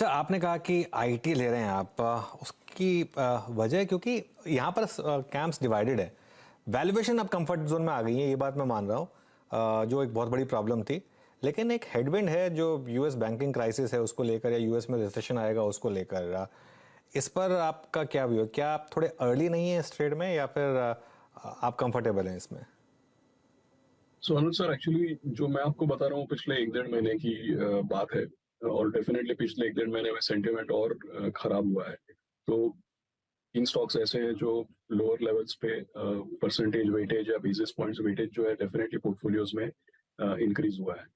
अच्छा, आपने कहा कि आईटी ले रहे हैं आप, उसकी वजह क्योंकि यहाँ पर कैंप्स डिवाइडेड है। वैल्यूएशन अब कंफर्ट जोन में आ गई है, ये बात मैं मान रहा हूँ, जो एक बहुत बड़ी प्रॉब्लम थी। लेकिन एक हेडविंड है जो यूएस बैंकिंग क्राइसिस है उसको लेकर, या यूएस में रिसेशन आएगा उसको लेकर। इस पर आपका क्या व्यू है? क्या आप थोड़े अर्ली नहीं है इस ट्रेड में, या फिर आप कंफर्टेबल हैं इसमें? सो अनुज सर, एक्चुअली जो मैं आपको बता रहा हूँ पिछले एक डेढ़ महीने की बात है। और डेफिनेटली पिछले एक डेढ़ महीने में सेंटिमेंट और खराब हुआ है। तो तीन स्टॉक्स ऐसे हैं जो लोअर लेवल्स पे परसेंटेज वेटेज या बेसिस पॉइंट्स वेटेज जो है डेफिनेटली पोर्टफोलियोज में इंक्रीज हुआ है।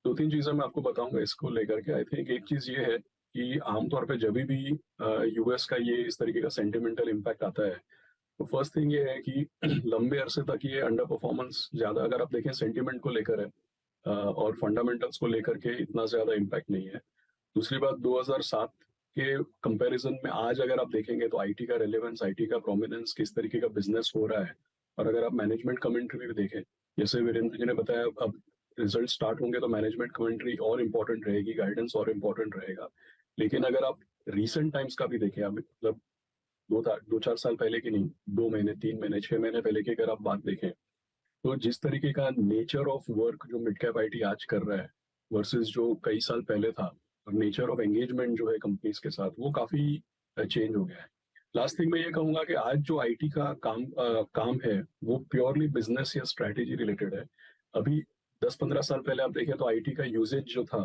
दो तीन चीजें मैं आपको बताऊंगा इसको लेकर के। आई थिंक एक चीज ये है कि आमतौर पे जब भी यूएस का ये इस तरीके का सेंटिमेंटल इम्पैक्ट आता है, तो फर्स्ट थिंग ये है कि लंबे अरसे तक ये अंडर परफॉर्मेंस ज्यादा, अगर आप देखें सेंटिमेंट को लेकर है और फंडामेंटल्स को लेकर के इतना ज्यादा इम्पैक्ट नहीं है। दूसरी बात, 2007 के कंपैरिजन में आज अगर आप देखेंगे तो आईटी का रेलेवेंस, आईटी का प्रोमिनेंस, किस तरीके का बिजनेस हो रहा है। और अगर आप मैनेजमेंट कमेंट्री भी देखें, जैसे वीरेंद्र जी ने बताया, अब रिजल्ट स्टार्ट होंगे तो मैनेजमेंट कमेंट्री और इम्पोर्टेंट रहेगी, गाइडेंस और इम्पोर्टेंट रहेगा। लेकिन अगर आप रिसेंट टाइम्स का भी देखें, अब मतलब दो चार साल पहले की नहीं, 2 महीने 3 महीने 6 महीने पहले की अगर आप बात देखें, तो जिस तरीके का नेचर ऑफ वर्क जो मिड कैप आईटी आज कर रहा है वर्सेस जो कई साल पहले था, और नेचर ऑफ एंगेजमेंट जो है कंपनीज के साथ, वो काफी चेंज हो गया है। लास्ट थिंग मैं ये कहूंगा कि आज जो आईटी का काम है वो प्योरली बिजनेस या स्ट्रैटेजी रिलेटेड है। अभी 10-15 साल पहले आप देखें तो आईटी का यूजेज जो था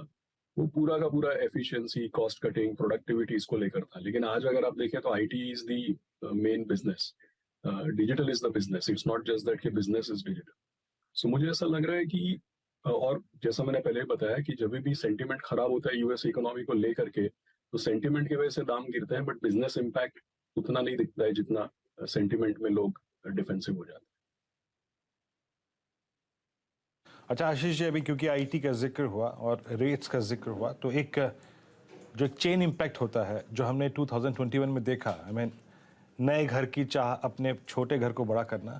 वो पूरा का पूरा एफिशिएंसी, कॉस्ट कटिंग, प्रोडक्टिविटी इसको लेकर था। लेकिन आज अगर आप देखें तो IT is the main business. Digital is the business, it's not just that कि बिजनेस इज डिजिटल। सो मुझे ऐसा लग रहा है कि और जैसा मैंने पहले बताया कि जब भी सेंटिमेंट खराब होता है यूएस इकोनॉमी को लेकर के, तो सेंटिमेंट की वजह से दाम गिरते हैं, बट बिजनेस इम्पैक्ट उतना नहीं दिखता है जितना सेंटिमेंट में लोग डिफेंसिव हो जाते अच्छा आशीष जी, अभी क्योंकि आईटी का जिक्र हुआ और रेट्स का जिक्र हुआ, तो एक जो चेन इम्पैक्ट होता है जो हमने 2021 में देखा, आई मीन नए घर की चाह अपने छोटे घर को बड़ा करना,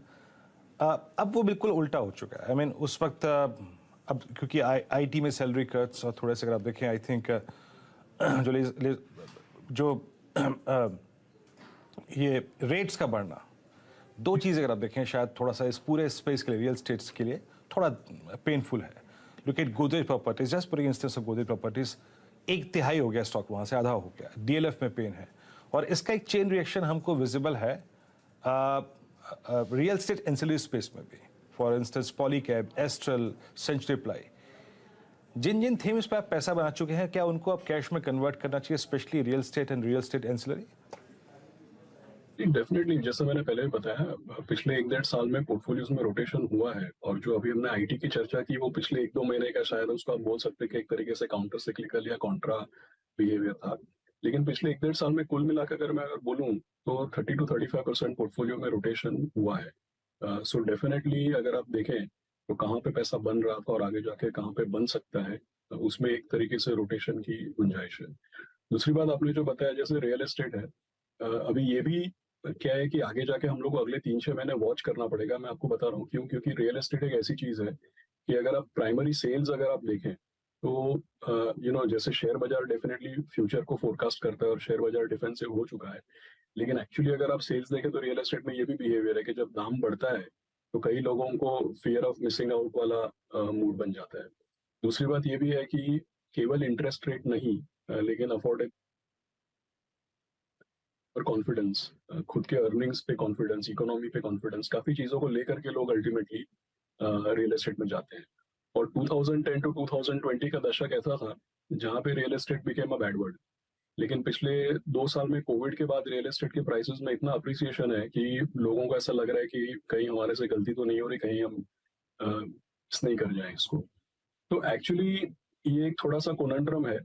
अब वो बिल्कुल उल्टा हो चुका है। आई मीन उस वक्त अब क्योंकि आईटी में सैलरी कट्स और थोड़े से अगर आप देखें, आई थिंक जो ये रेट्स का बढ़ना, दो चीज़ अगर आप देखें शायद थोड़ा सा इस पूरे स्पेस के लिए, रियल स्टेट्स के लिए थोड़ा पेनफुल है। Look at Godrej properties, just for instance of Godrej properties, 1/3 हो गया स्टॉक, वहां से आधा हो गया। डीएलएफ में पेन है, और इसका एक चेन रिएक्शन हमको विजिबल है रियल स्टेट एंसिलरी स्पेस में भी। For instance Polycab, Astral, Century Ply, जिन जिन थीम्स पे आप पैसा बना चुके हैं, क्या उनको आप कैश में कन्वर्ट करना चाहिए, specially real estate and real estate ancillary? हैं। डेफिनेटली, जैसा मैंने पहले भी बताया, पिछले एक डेढ़ साल में पोर्टफोलियोज में रोटेशन हुआ है। और जो अभी हमने आईटी की चर्चा की, वो पिछले एक दो महीने का शायद उसको आप बोल सकते हैं कि एक तरीके से काउंटर सिक्लिकल या कॉन्ट्रा बिहेवियर था। लेकिन पिछले एक डेढ़ साल में कुल मिलाकर अगर मैं बोलूँ तो 30 to 35% पोर्टफोलियो में रोटेशन हुआ है। सो डेफिनेटली अगर आप देखें तो कहाँ पे पैसा बन रहा था और आगे जाके कहाँ पे बन सकता है, उसमें एक तरीके से रोटेशन की गुंजाइश है। दूसरी बात आपने जो बताया जैसे रियल एस्टेट है, अभी ये भी क्या है कि आगे जाके हम लोग को अगले 3-6 महीने वॉच करना पड़ेगा। मैं आपको बता रहा हूँ क्यों, क्योंकि रियल एस्टेट एक ऐसी चीज है कि अगर आप प्राइमरी सेल्स अगर आप देखें तो जैसे शेयर बाजार डेफिनेटली फ्यूचर को फोरकास्ट करता है और शेयर बाजार डिफेंसिव हो चुका है। लेकिन एक्चुअली अगर आप सेल्स देखें तो रियल एस्टेट में ये भी बिहेवियर है कि जब दाम बढ़ता है तो कई लोगों को फियर ऑफ मिसिंग आउट वाला मूड बन जाता है। दूसरी बात ये भी है कि केवल इंटरेस्ट रेट नहीं, लेकिन अफोर्ड और कॉन्फिडेंस, खुद के अर्निंग्स पे कॉन्फिडेंस, इकोनॉमी पे कॉन्फिडेंस, काफी चीजों को लेकर के लोग अल्टीमेटली रियल एस्टेट में जाते हैं। और 2010 टू 2020 का दशक ऐसा था जहां पे real estate became a bad word. लेकिन पिछले 2 साल में कोविड के बाद रियल एस्टेट के प्राइसेस में इतना अप्रिसिएशन है कि लोगों को ऐसा लग रहा है कि कहीं हमारे से गलती तो नहीं हो रही, कहीं हम मिस नहीं कर जाएं इसको। तो एक्चुअली ये एक थोड़ा सा कोनंड्रम है।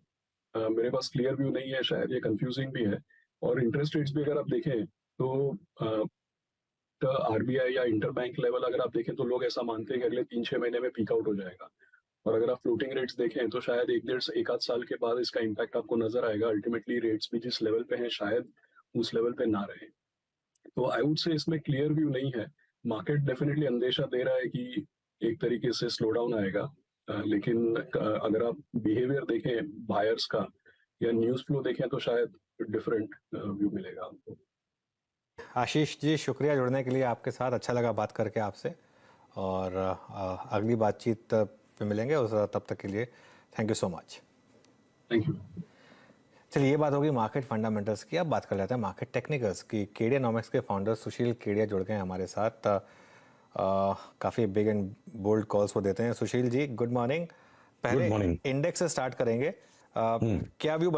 मेरे पास क्लियर व्यू नहीं है, शायद ये कंफ्यूजिंग भी है। और इंटरेस्ट रेट्स भी अगर आप देखें तो आरबीआई या इंटर बैंक लेवल अगर आप देखें तो लोग ऐसा मानते हैं कि अगले 3-6 महीने में पीक आउट हो जाएगा। और अगर आप फ्लोटिंग रेट्स देखें तो शायद एक आध साल के बाद इसका इम्पैक्ट आपको नजर आएगा। अल्टीमेटली रेट्स भी जिस लेवल पे हैं शायद उस लेवल पे ना रहे। तो आई वुड से इसमें क्लियर व्यू नहीं है। मार्केट डेफिनेटली अंदेशा दे रहा है कि एक तरीके से स्लो डाउन आएगा। लेकिन अगर आप बिहेवियर देखें बायर्स का, या न्यूज़ फ्लो देखें तो शायद डिफरेंट व्यू मिलेगा आपको। आशीष जी, शुक्रिया जुड़ने के लिए आपके साथ, अच्छा लगा बात करके आपसे, और अगली बातचीत पे मिलेंगे, उस तब तक के लिए thank you so much. Thank you. चलिए, ये बात होगी मार्केट फंडामेंटल्स की। अब बात कर लेते हैं मार्केट टेक्निकल्स की। केडियानॉमिक्स के फाउंडर सुशील केडिया जुड़ गए हैं हमारे साथ। काफ़ी बिग एंड बोल्ड कॉल्स वो देते हैं। Sushil ji, good morning. पहले मॉर्निंग। इंडेक्स से स्टार्ट करेंगे। क्या व्यू